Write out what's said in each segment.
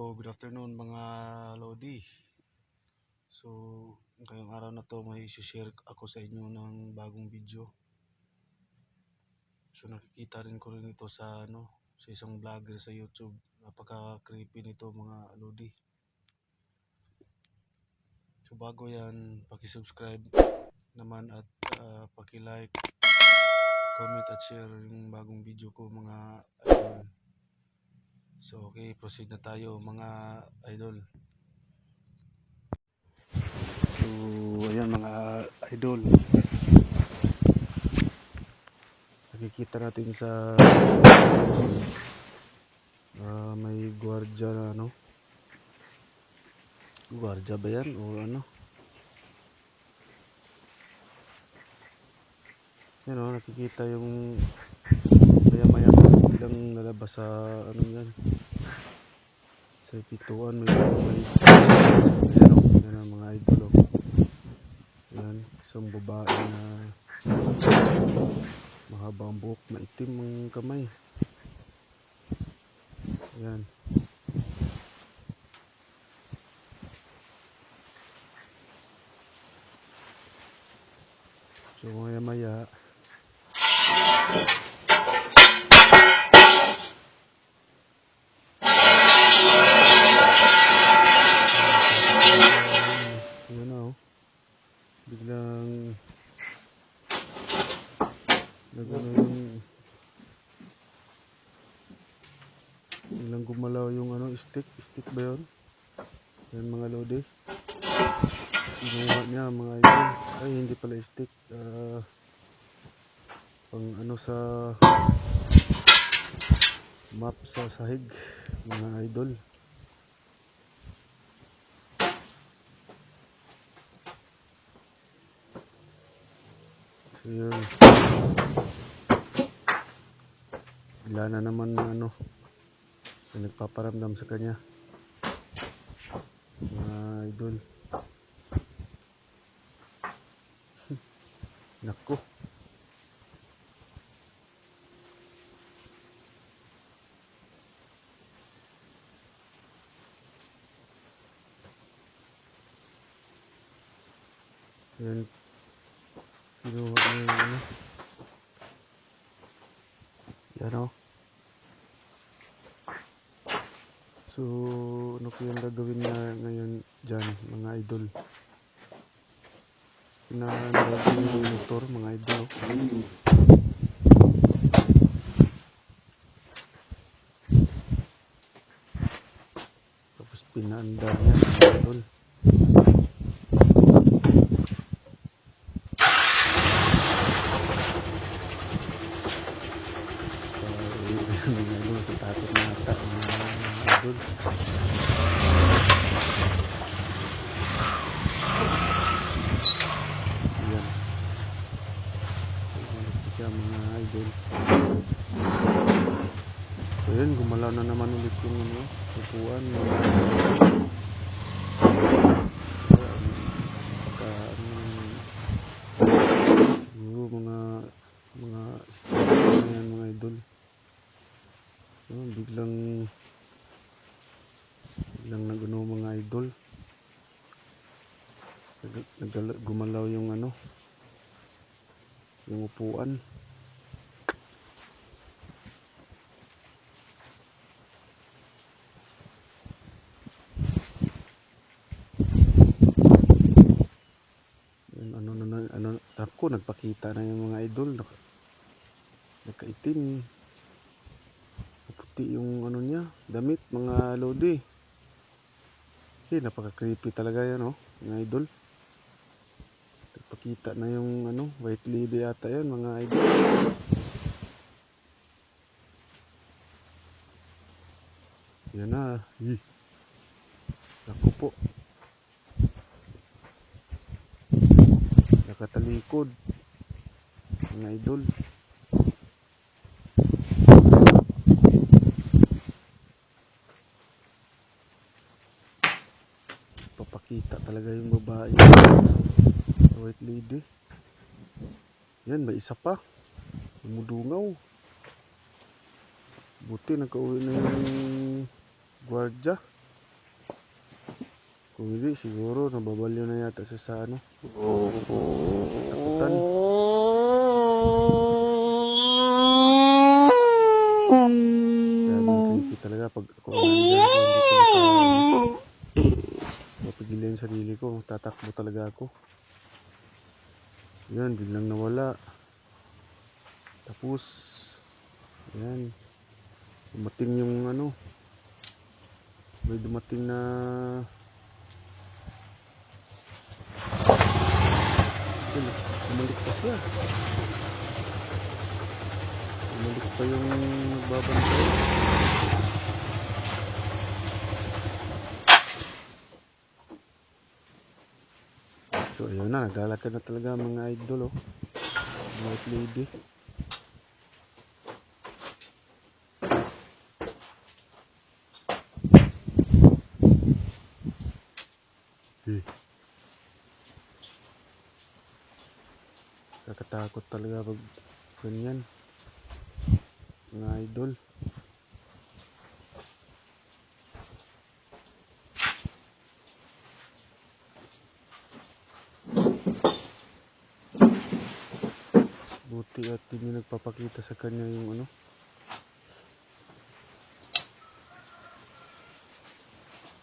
Good afternoon mga Lodi. So, ngayong araw na to may share ako sa inyo ng bagong video. So, nakikita rin ko rin ito sa sa isang vlogger sa YouTube. Napaka-creepy nito mga Lodi. So, bago yan, paki-subscribe naman at paki-like, comment at share yung bagong video ko mga idol. So, okay, proceed na tayo mga idol. So, ayan mga idol. Nakikita natin sa may gwardiya na gwardiya ba yan o ano? Yan o, nakikita yung maya-maya bilang lalabas sa yan. Sa pituan may yan o, yan ang mga idol o. Yan, isang babae na mahabang buhok, maitim ang kamay. Yan. So maya-maya yan o, biglang nagano yung biglang gumalaw yung stick ba yun? Yan mga Lodi, kinuha niya mga idol. Ay, hindi pala stick, pang sa map sa sahig mga idol. So yun, bigla na naman na nagpaparamdam sa kanya mga idol. Nako, yan, kinuha niya yung yan o. So ano ko yung gagawin niya ngayon dyan mga idol? Pinandag yung motor mga idol o. Tapos pinaandar niya mga idol. Mga idol, tatakot na ata mga idol. Ayan, so gusto siya mga idol. So yun, gumalaw na naman ulit yung upuan mga idol. Siguro mga espiritu na yan mga idol. Biglang nagano mga idol, gumalaw yung yung upuan. Ako, nagpakita na yung mga idol, nagkaitim, puti yung niya, damit mga Lodi. Napaka-creepy talaga yan mga idol. Nagpakita na yung white lady ata yan mga idol. Yan na, ako po, nakatalikod mga idol. Papakita talaga yung babae, white lady. Yan, may isa pa, lumudungaw. Buti nagka-uwi na yung gwardiya. Kung hindi, siguro nababalyo na yata siya sa ano, takutan. Grabe yung creepy talaga pag ako nandyan ako, hindi ko mapigilin yung sarili ko, tatakbo talaga ako. Yan, biglang nawala. Tapos, yan, dumating yung ano, may dumating na bumalik pa siya. Bumalik pa yung nagbabantay. So ayun na, naglalakad na talaga mga idol, oh. White lady. Kakatakot talaga pag ganyan, mga idol. Buti at hindi nagpapakita sa kanya yung ano,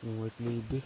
yung white lady.